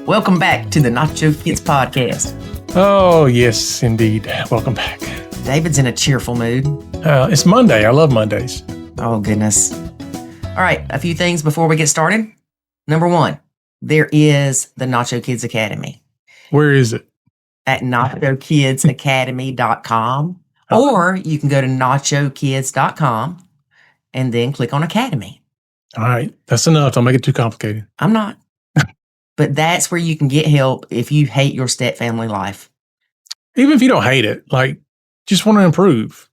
Welcome back to the Nacho Kids Podcast. Oh, yes, indeed. Welcome back. David's in a cheerful mood. It's Monday. I love Mondays. Oh, goodness. All right, a few things before we get started. Number one, there is the Nacho Kids Academy. Where is it? At nachokidsacademy.com. Or you can go to nachokids.com and then click on Academy. All right. That's enough. Don't make it too complicated. I'm not. But that's where you can get help if you hate your step-family life. Even if you don't hate it, like, just want to improve.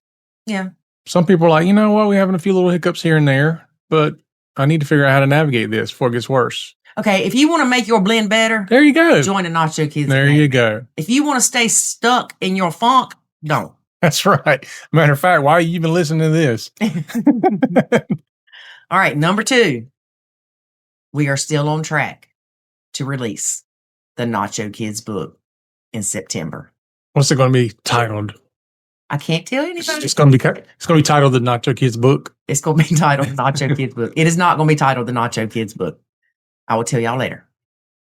Yeah. Some people are like, you know what? We're having a few little hiccups here and there, but I need to figure out how to navigate this before it gets worse. Okay, if you want to make your blend better, there you go. Join the Nacho Kids. There you go. If you want to stay stuck in your funk, don't. That's right. Matter of fact, why are you even listening to this? All right, number two. We are still on track to release the Nacho Kids book in September. What's it going to be titled? I can't tell you anything. It's going to be titled the Nacho Kids book. It's going to be titled the Nacho Kids book. It is not going to be titled the Nacho Kids book. I will tell y'all later.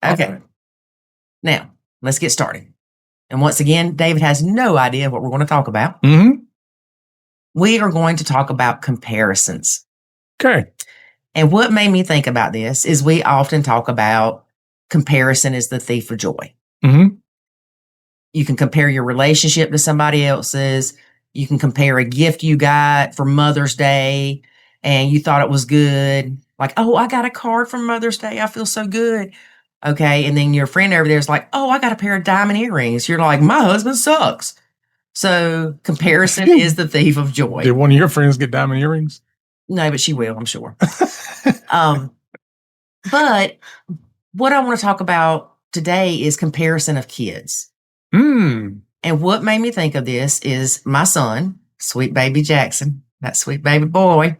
Okay. Now, let's get started. And once again, David has no idea what we're going to talk about. Mm-hmm. We are going to talk about comparisons. Okay. And what made me think about this is we often talk about comparison is the thief of joy. Mm-hmm. You can compare your relationship to somebody else's. You can compare a gift you got for Mother's Day and you thought it was good. Like, oh, I got a card for Mother's Day. I feel so good. Okay. And then your friend over there is like, oh, I got a pair of diamond earrings. You're like, my husband sucks. So comparison is the thief of joy. Did one of your friends get diamond earrings? No, but she will, I'm sure. But what I want to talk about today is comparison of kids. Mm. And what made me think of this is my son, sweet baby Jackson, that sweet baby boy,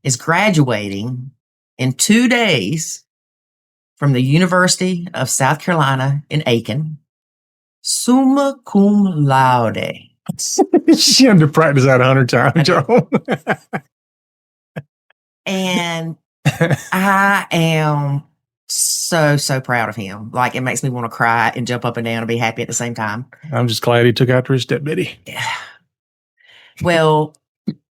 is graduating in 2 days from the University of South Carolina in Aiken, summa cum laude. She had to practice that 100 times, Joe. And I am so proud of him. Like, it makes me want to cry and jump up and down and be happy at the same time. I'm just glad he took after his stepdaddy. Yeah. Well,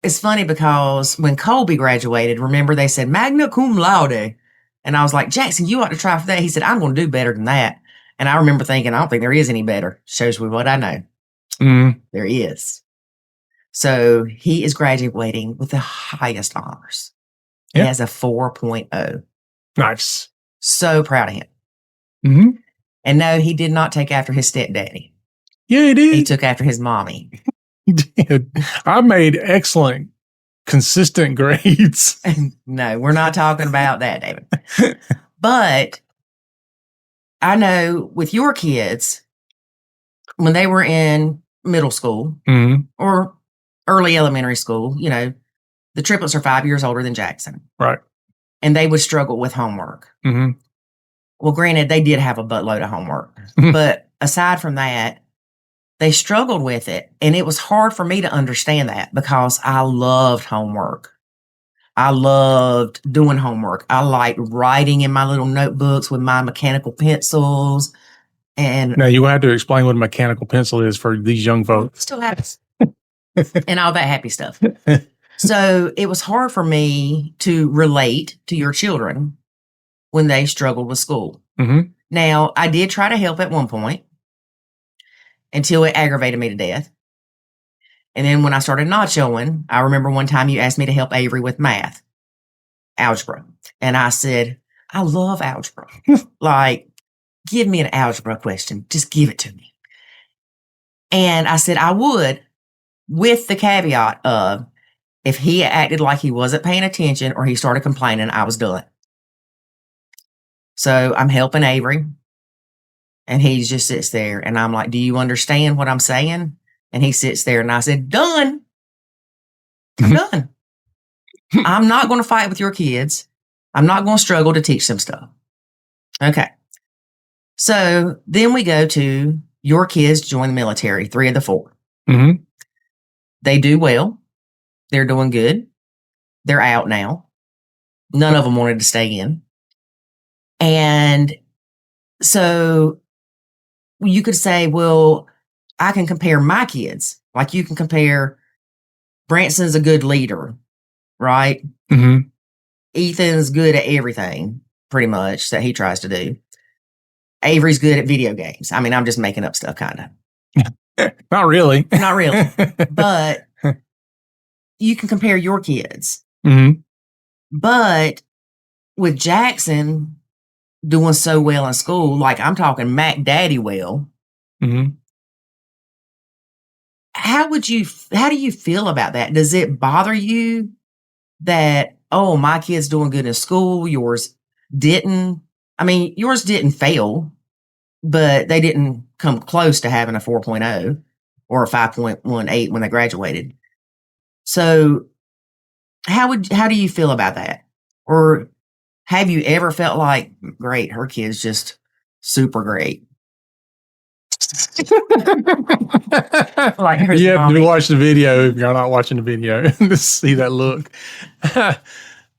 it's funny because when Colby graduated, remember they said magna cum laude. And I was like, Jackson, you ought to try for that. He said, I'm going to do better than that. And I remember thinking, I don't think there is any better. Shows me what I know. Mm. There is. So he is graduating with the highest honors. He has a 4.0. Nice. So proud of him. Mm-hmm. And no, he did not take after his stepdaddy. Yeah, he did. He took after his mommy. He did. I made excellent, consistent grades. No, we're not talking about that, David. But I know with your kids, when they were in middle school or early elementary school, you know, the triplets are 5 years older than Jackson. Right. And they would struggle with homework. Mm-hmm. Well, granted, they did have a buttload of homework. But aside from that, they struggled with it. And it was hard for me to understand that because I loved homework. I loved doing homework. I liked writing in my little notebooks with my mechanical pencils. And now you have to explain what a mechanical pencil is for these young folks. Still happens. And all that happy stuff. So it was hard for me to relate to your children when they struggled with school. Mm-hmm. Now, I did try to help at one point until it aggravated me to death. And then when I started not showing, I remember one time you asked me to help Avery with math, algebra. And I said, I love algebra. Like, give me an algebra question. Just give it to me. And I said I would, with the caveat of, if he acted like he wasn't paying attention or he started complaining, I was done. So I'm helping Avery and he just sits there and I'm like, do you understand what I'm saying? And he sits there and I said, done. I'm done. I'm not going to fight with your kids. I'm not going to struggle to teach them stuff. Okay. So then we go to your kids join the military, 3 of the 4. Mm-hmm. They do well. They're doing good. They're out now. None of them wanted to stay in. And so you could say, well, I can compare my kids. Like you can compare Branson's a good leader, right? Mm-hmm. Ethan's good at everything, pretty much, that he tries to do. Avery's good at video games. I mean, I'm just making up stuff, kind of. Not really. Not really. But you can compare your kids. Mm-hmm. But with Jackson doing so well in school, like I'm talking Mac Daddy well, Mm-hmm. how do you feel about that? Does it bother you that, oh, my kid's doing good in school, yours didn't? I mean, yours didn't fail, but they didn't come close to having a 4.0 or a 5.18 when they graduated. So how do you feel about that? Or have you ever felt like, great, her kid's just super great? Like you have to watch the video if you're not watching the video to see that look.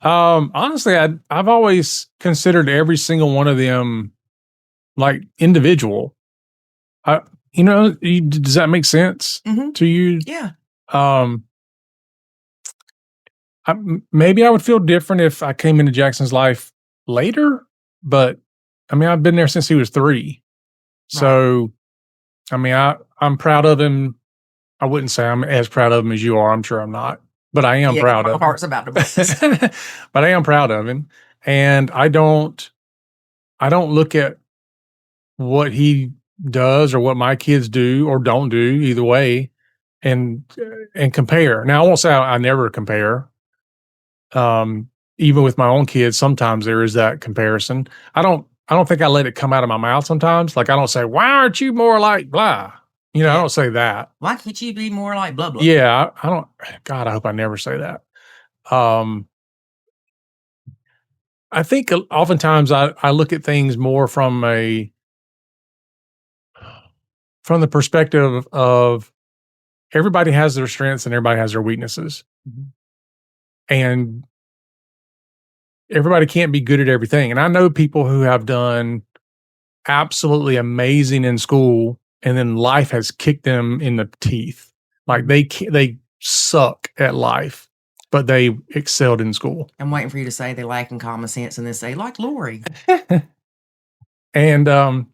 Honestly, I've always considered every single one of them like individual. Does that make sense to you? Yeah. Maybe I would feel different if I came into Jackson's life later, but I mean, I've been there since he was 3. So, I mean, I'm proud of him. I wouldn't say I'm as proud of him as you are. I'm sure I'm not, but I am proud of him. My heart's about to burst. But I am proud of him. And I don't look at what he does or what my kids do or don't do either way and compare. Now, I won't say I never compare. Even with my own kids, sometimes there is that comparison. I don't think I let it come out of my mouth sometimes. Like I don't say, why aren't you more like blah? I don't say that. Why can't you be more like blah, blah? Yeah, I don't. God, I hope I never say that. I think oftentimes I look at things more from the perspective of everybody has their strengths and everybody has their weaknesses. Mm-hmm. And everybody can't be good at everything. And I know people who have done absolutely amazing in school and then life has kicked them in the teeth. Like they suck at life, but they excelled in school. I'm waiting for you to say they lack in common sense and then say, like Lori. And,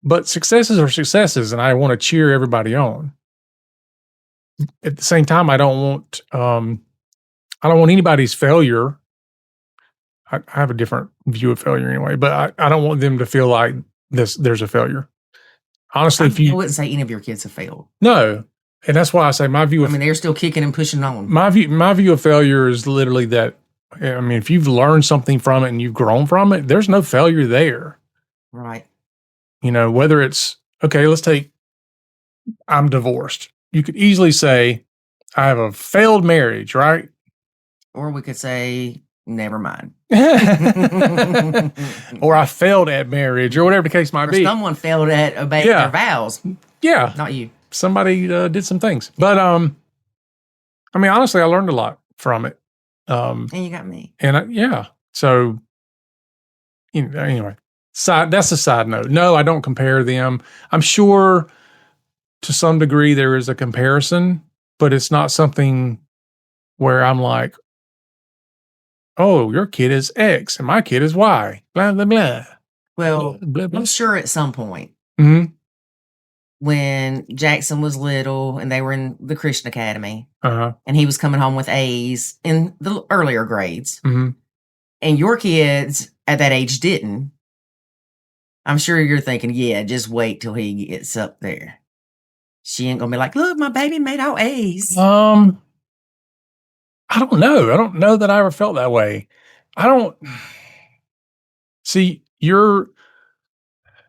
but successes are successes and I want to cheer everybody on. At the same time, I don't want anybody's failure. I have a different view of failure anyway, but I don't want them to feel like there's a failure. Honestly, I wouldn't say any of your kids have failed. No. And that's why I say my view of... they're still kicking and pushing on. My view of failure is literally that, I mean, if you've learned something from it and you've grown from it, there's no failure there. Right. Whether it's, okay, let's take, I'm divorced. You could easily say, I have a failed marriage, right? Or we could say, never mind. Or I failed at marriage, or whatever the case might be. Someone failed at obeying their vows. Yeah. Not you. Somebody did some things. But, I mean, honestly, I learned a lot from it. And you got me. And so, anyway, that's a side note. No, I don't compare them. I'm sure to some degree there is a comparison, but it's not something where I'm like, oh, your kid is X and my kid is Y, blah, blah, blah. Well, blah, blah. I'm sure at some point when Jackson was little and they were in the Christian Academy and he was coming home with A's in the earlier grades and your kids at that age didn't, I'm sure you're thinking, yeah, just wait till he gets up there. She ain't gonna be like, look, my baby made all A's. I don't know. I don't know that I ever felt that way. I don't see your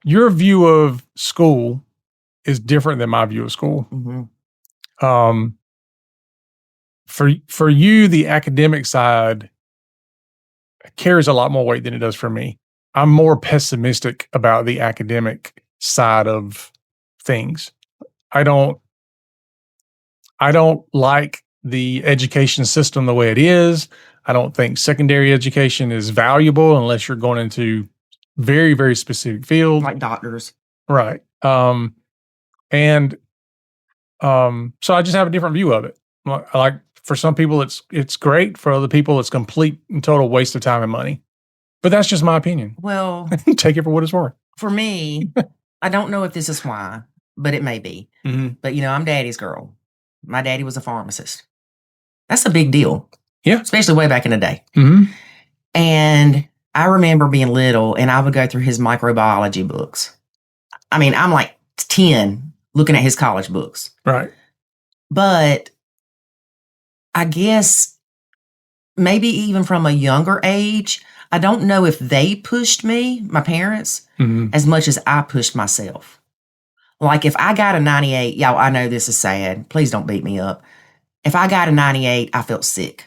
view of school is different than my view of school. Mm-hmm. For you, the academic side carries a lot more weight than it does for me. I'm more pessimistic about the academic side of things. I don't like the education system the way it is. I don't think secondary education is valuable unless you're going into very, very specific field. Like doctors. Right. So I just have a different view of it. Like for some people, it's great. For other people, it's complete and total waste of time and money. But that's just my opinion. Well, take it for what it's worth. For me, I don't know if this is why, but it may be. Mm-hmm. But, I'm daddy's girl. My daddy was a pharmacist. That's a big deal. Yeah. Especially way back in the day. Mm-hmm. And I remember being little and I would go through his microbiology books. I mean, I'm like 10 looking at his college books. Right. But I guess maybe even from a younger age, I don't know if they pushed me, my parents, as much as I pushed myself. Like if I got a 98, y'all, I know this is sad. Please don't beat me up. If I got a 98, I felt sick.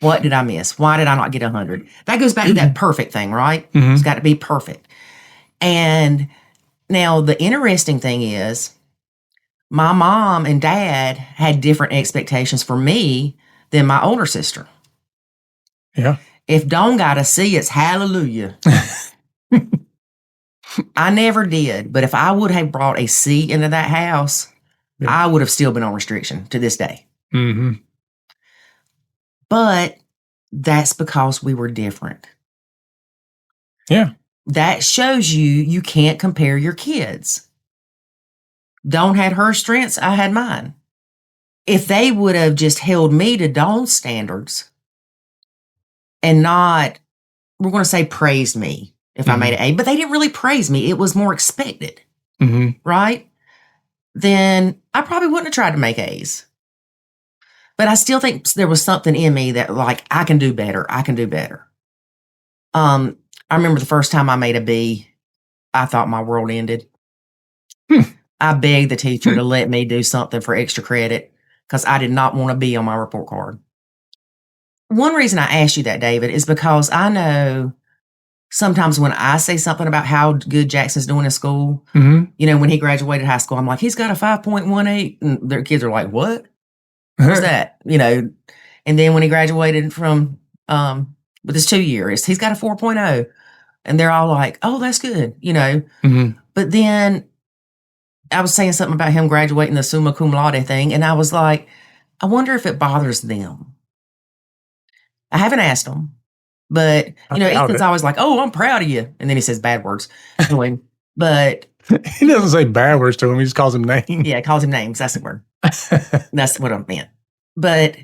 What did I miss? Why did I not get 100? That goes back to that perfect thing, right? It's got to be perfect. And now the interesting thing is my mom and dad had different expectations for me than my older sister. Yeah. If Dawn got a C, it's hallelujah. I never did. But if I would have brought a C into that house, I would have still been on restriction to this day. Mm-hmm. But that's because we were different. Yeah. That shows you can't compare your kids. Dawn had her strengths, I had mine. If they would have just held me to Dawn's standards and not, we're going to say praised me if I made an A, but they didn't really praise me. It was more expected, right? Then I probably wouldn't have tried to make A's. But I still think there was something in me that like, I can do better. I can do better. I remember the first time I made a B, I thought my world ended. I begged the teacher to let me do something for extra credit because I did not want to be on my report card. One reason I asked you that, David, is because I know sometimes when I say something about how good Jackson's doing in school, when he graduated high school, I'm like, he's got a 5.18. And their kids are like, what? What's that? And then when he graduated from, with his 2 years, he's got a 4.0. And they're all like, oh, that's good, But then I was saying something about him graduating the summa cum laude thing. And I was like, I wonder if it bothers them. I haven't asked them. But, Ethan's always like, oh, I'm proud of you. And then he says bad words. But he doesn't say bad words to him. He just calls him names. Yeah, calls him names. That's the word. That's what I meant. But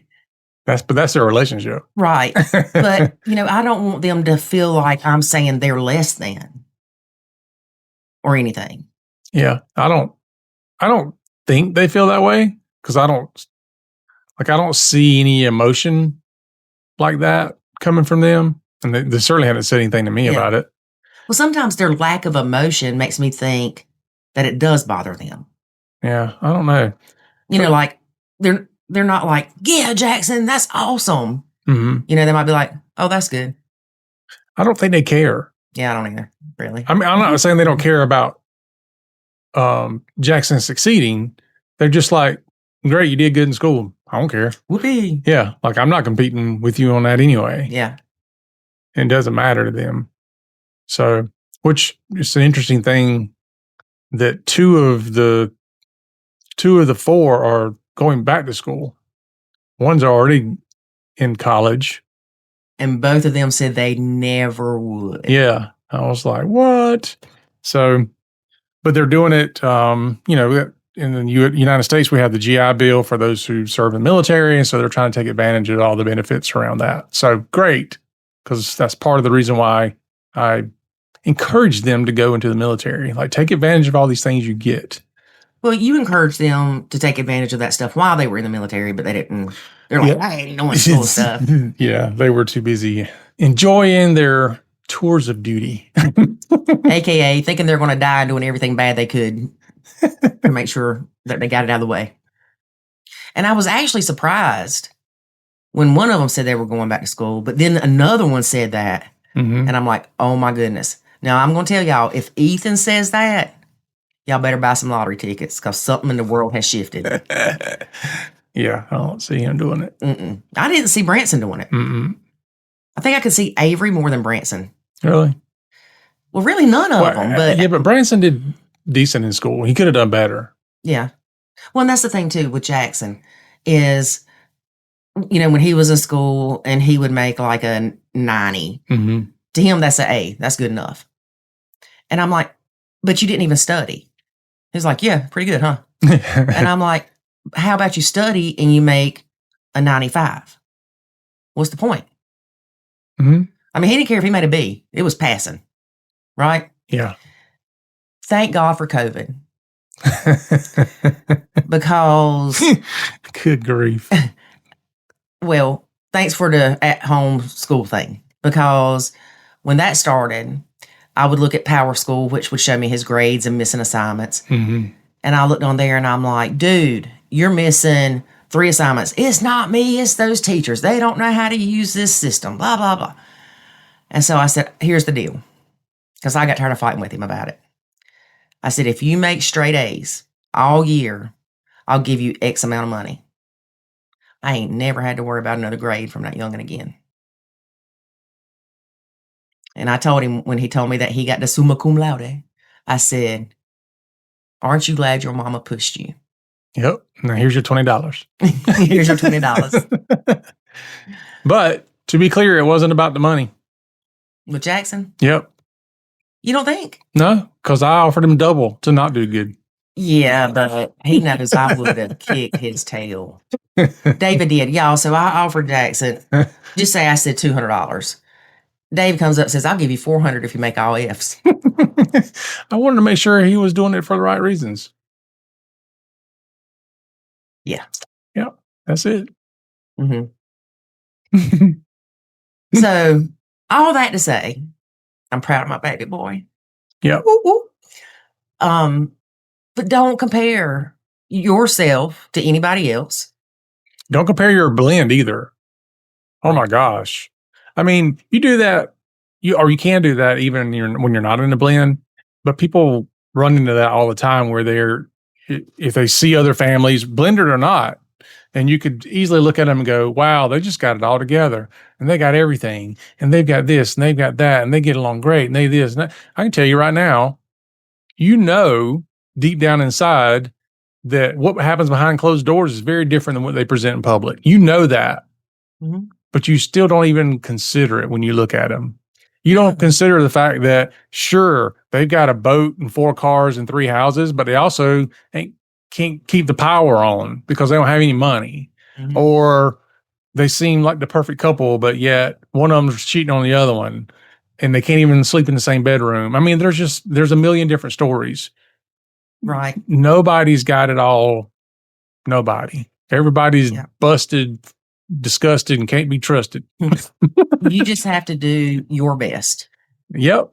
that's their relationship. Right. But, I don't want them to feel like I'm saying they're less than or anything. Yeah. I don't think they feel that way because I don't see any emotion like that coming from them. And they certainly haven't said anything to me about it. Well, sometimes their lack of emotion makes me think that it does bother them. Yeah, I don't know. Like they're not like, yeah, Jackson, that's awesome. They might be like, oh, that's good. I don't think they care. Yeah, I don't either, really. I mean, I'm not saying they don't care about Jackson succeeding. They're just like, great, you did good in school. I don't care. Whoopee. Yeah, like I'm not competing with you on that anyway. Yeah. It doesn't matter to them. So, which is an interesting thing that two of the four are going back to school. One's already in college. And both of them said they never would. Yeah. I was like, what? So, but they're doing it, in the United States, we have the GI Bill for those who serve in the military. And so they're trying to take advantage of all the benefits around that. So great, because that's part of the reason why I encourage them to go into the military. Like, take advantage of all these things you get. Well, you encouraged them to take advantage of that stuff while they were in the military, but they didn't. They're like, I ain't doing school stuff. Yeah, they were too busy enjoying their tours of duty. AKA thinking they're going to die and doing everything bad they could to make sure that they got it out of the way. And I was actually surprised when one of them said they were going back to school, but then another one said that. And I'm like, oh my goodness. Now I'm going to tell y'all, if Ethan says that, y'all better buy some lottery tickets because something in the world has shifted. Yeah, I don't see him doing it. Mm-mm. I didn't see Branson doing it. Mm-mm. I think I could see Avery more than Branson. Really? Well, really none of them. But yeah, but Branson did decent in school. He could have done better. Yeah. Well, and that's the thing too with Jackson is, when he was in school and he would make like a 90, Mm-hmm. to him, that's an A. That's good enough. And I'm like, but you didn't even study. He's like, yeah, pretty good, huh? And I'm like, how about you study and you make a 95? What's the point? Mm-hmm. I mean, he didn't care if he made a B. It was passing, right? Yeah. Thank God for COVID. Because good grief. Well, thanks for the at-home school thing. Because when that started, I would look at Power School, which would show me his grades and missing assignments. Mm-hmm. And I looked on there and I'm like, dude, you're missing 3 assignments. It's not me, it's those teachers. They don't know how to use this system, blah, blah, blah. And so I said, here's the deal. Because I got tired of fighting with him about it. I said, if you make straight A's all year, I'll give you X amount of money. I ain't never had to worry about another grade from that youngin' again. And I told him when he told me that he got the summa cum laude, I said, aren't you glad your mama pushed you? Yep. Now here's your $20. Here's your $20. But to be clear, it wasn't about the money. With Jackson? Yep. You don't think? No, because I offered him double to not do good. Yeah, but he knows I would have kicked his tail. David did, y'all. So I offered Jackson, just say I said $200. Dave comes up and says, I'll give you $400 if you make all F's. I wanted to make sure he was doing it for the right reasons. Yeah. Yep. That's it. Mm-hmm. So all that to say, I'm proud of my baby boy. Yep. Woo, woo. But don't compare yourself to anybody else. Don't compare your blend either. Oh my gosh. I mean, you do that, you can do that even when you're not in a blend, but people run into that all the time where if they see other families, blended or not, and you could easily look at them and go, wow, they just got it all together and they got everything and they've got this and they've got that and they get along great and they this and that. I can tell you right now, deep down inside that what happens behind closed doors is very different than what they present in public. You know that, but you still don't even consider it when you look at them. You don't consider the fact that, sure, they've got a boat and 4 cars and 3 houses, but they also can't keep the power on because they don't have any money. Mm-hmm. Or they seem like the perfect couple, but yet one of them's cheating on the other one and they can't even sleep in the same bedroom. I mean, there's a million different stories. Right. Nobody's got it all. Nobody. Everybody's busted, disgusted, and can't be trusted. You just have to do your best. Yep.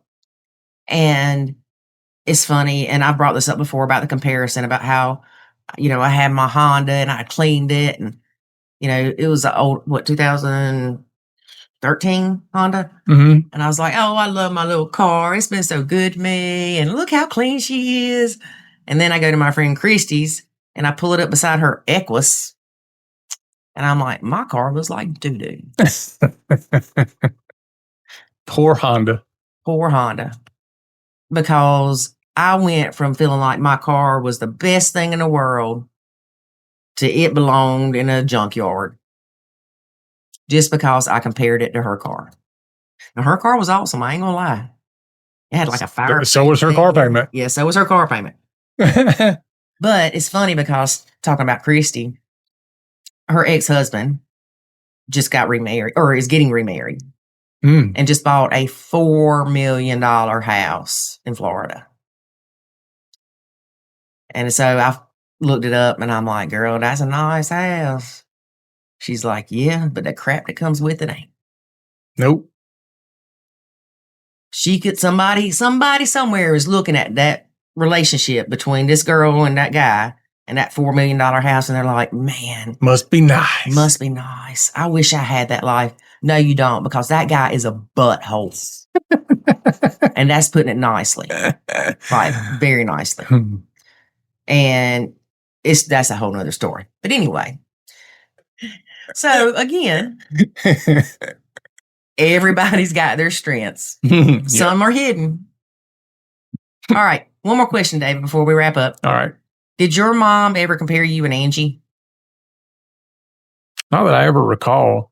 And it's funny, and I brought this up before about the comparison about how, I had my Honda and I cleaned it, and, it was an old, 2013 Honda? Mm-hmm. And I was like, oh, I love my little car. It's been so good to me, and look how clean she is. And then I go to my friend Christy's, and I pull it up beside her Equus, and I'm like, my car was like doo-doo. Poor Honda. Poor Honda. Because I went from feeling like my car was the best thing in the world to it belonged in a junkyard. Just because I compared it to her car. Now, her car was awesome. I ain't gonna lie. It had like a fire. So was her car payment. Yeah, so was her car payment. But it's funny because talking about Christy, her ex-husband just got remarried or is getting remarried and just bought a $4 million house in Florida. And so I looked it up and I'm like, girl, that's a nice house. She's like, yeah, but the crap that comes with it ain't. Nope. Somebody somewhere is looking at that relationship between this girl and that guy and that $4 million house. And they're like, man, must be nice. I wish I had that life. No, you don't, because that guy is a butthole. And that's putting it nicely. Like, very nicely. And that's a whole nother story. But anyway, So again, everybody's got their strengths. Some are hidden. All right. One more question, David, before we wrap up. All right. Did your mom ever compare you and Angie? Not that I ever recall.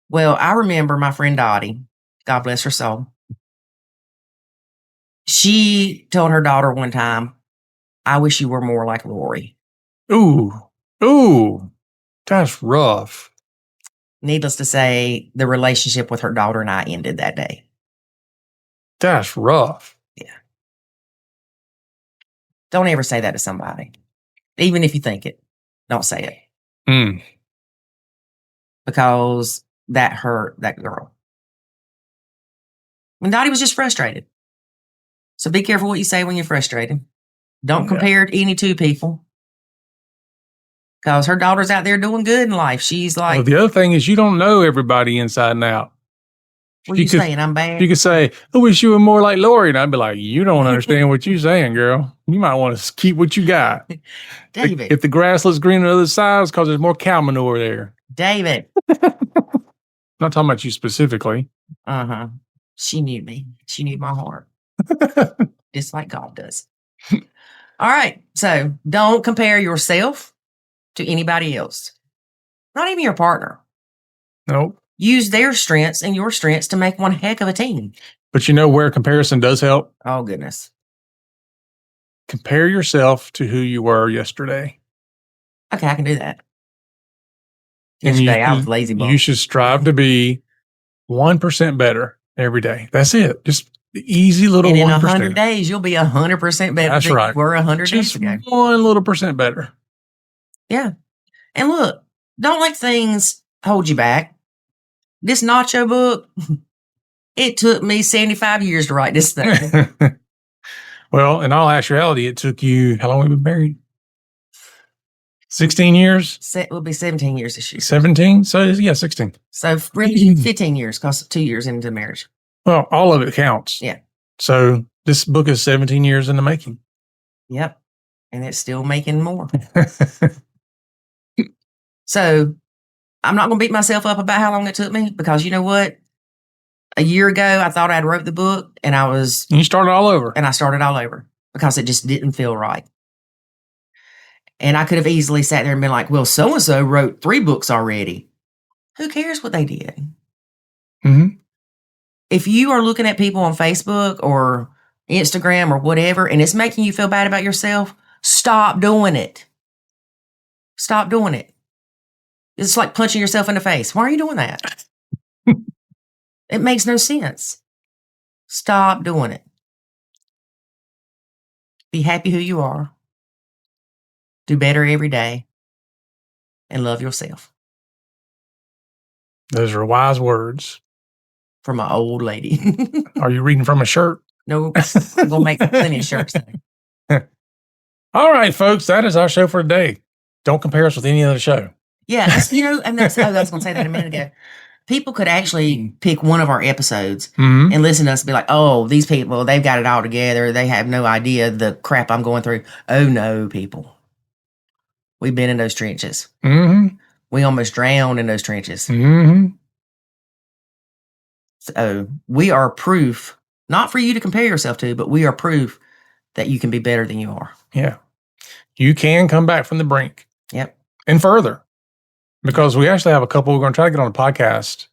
Well, I remember my friend Dottie, God bless her soul. She told her daughter one time, I wish you were more like Lori. Ooh, that's rough. Needless to say, the relationship with her daughter and I ended that day. That's rough. Yeah. Don't ever say that to somebody. Even if you think it, don't say it. Because that hurt that girl. When Dottie was just frustrated. So be careful what you say when you're frustrated. Don't compare any two people. Because her daughter's out there doing good in life. She's like... Well, the other thing is you don't know everybody inside and out. What are you saying? I'm bad? You could say, I wish you were more like Lori. And I'd be like, you don't understand what you're saying, girl. You might want to keep what you got. David. If the grass looks green on the other side, it's because there's more cow manure there. David. Not talking about you specifically. Uh-huh. She knew me. She knew my heart. Just like God does. All right. So don't compare yourself to anybody else. Not even your partner. Nope. Use their strengths and your strengths to make one heck of a team. But you know where comparison does help? Oh, goodness. Compare yourself to who you were yesterday. Okay, I can do that. Yesterday, I was lazy bum. You should strive to be 1% better every day. That's it. Just the easy little 1%. And in 100 days, you'll be 100% better. That's right. We're 100 days ago. Just 1 little percent better. Yeah. And look, don't let things hold you back. This Nacho book, it took me 75 years to write this thing. Well, in all actuality, it took you, how long have we been married? 16 years? It will be 17 years this year. 17? So, yeah, 16. So, really 15 years, because 2 years into marriage. Well, all of it counts. Yeah. So, this book is 17 years in the making. Yep. And it's still making more. So, I'm not going to beat myself up about how long it took me, because you know what? A year ago, I thought I'd wrote the book, and you started all over. And I started all over because it just didn't feel right. And I could have easily sat there and been like, well, so-and-so wrote 3 books already. Who cares what they did? Mm-hmm. If you are looking at people on Facebook or Instagram or whatever, and it's making you feel bad about yourself, stop doing it. Stop doing it. It's like punching yourself in the face. Why are you doing that? It makes no sense. Stop doing it. Be happy who you are. Do better every day. And love yourself. Those are wise words. From my old lady. Are you reading from a shirt? No, I'm going to make plenty of shirts. All right, folks. That is our show for today. Don't compare us with any other show. Yeah, and that's, I was going to say that a minute ago. People could actually pick one of our episodes and listen to us and be like, oh, these people, they've got it all together. They have no idea the crap I'm going through. Oh, no, people. We've been in those trenches. Mm-hmm. We almost drowned in those trenches. Mm-hmm. So we are proof, not for you to compare yourself to, but we are proof that you can be better than you are. Yeah. You can come back from the brink. Yep. And further. Because we actually have a couple we're going to try to get on a podcast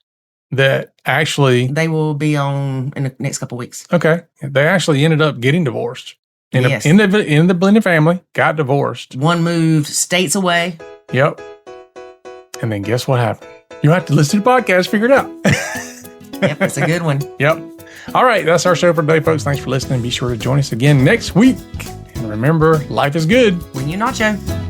that actually... They will be on in the next couple of weeks. Okay. They actually ended up getting divorced. In Yes. the blended family, got divorced. One moved states away. Yep. And then guess what happened? You have to listen to the podcast, figure it out. Yep, it's a good one. Yep. All right, that's our show for today, folks. Thanks for listening. Be sure to join us again next week. And remember, life is good When you nacho.